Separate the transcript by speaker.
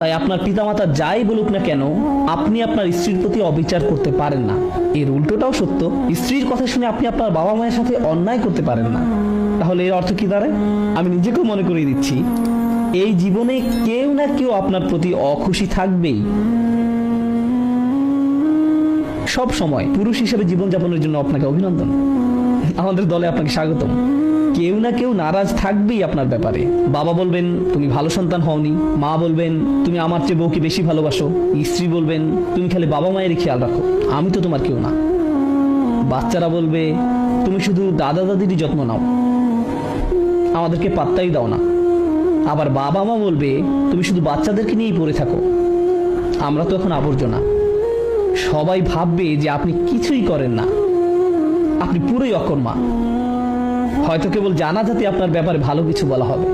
Speaker 1: তাই আপনার পিতামাতা যাই বলুক না কেন, আপনি আপনার স্ত্রীর প্রতি অবিচার করতে পারেন না। এর উল্টোটাও সত্য, স্ত্রীর কথা শুনে আপনি আপনার বাবা মায়ের সাথে অন্যায় করতে পারেন না। তাহলে এর অর্থ কি দাঁড়ায়? আমি নিজেকেও মনে করিয়ে দিচ্ছি, এই জীবনে কেউ না কেউ আপনার প্রতি অখুশি থাকবেই। সব সময় পুরুষ হিসেবে জীবনযাপনের জন্য আপনাকে অভিনন্দন, আমাদের দলে আপনাকে স্বাগতম। কেউ না কেউ নারাজ থাকবেই আপনার ব্যাপারে। বাবা বলবেন তুমি ভালো সন্তান হওনি, মা বলবেন তুমি আমার চেয়ে বউকে বেশি ভালোবাসো, স্ত্রী বলবেন তুমি খালি বাবা মায়েরই খেয়াল রাখো, আমি তো তোমার কেউ না। বাচ্চারা বলবে তুমি শুধু দাদা দাদিরই যত্ন নাও, আমাদেরকে পাত্তাই দাও না। আবার বাবা মা বলবে তুমি শুধু বাচ্চাদেরকে নিয়েই পড়ে থাকো, আমরা তো এখন আবর্জনা। সবাই ভাববে যে আপনি কিছুই করেন না, আপনি পুরোই অকর্মা। হয়তো কেবল জানাজাতে আপনার ব্যাপারে ভালো কিছু বলা হবে।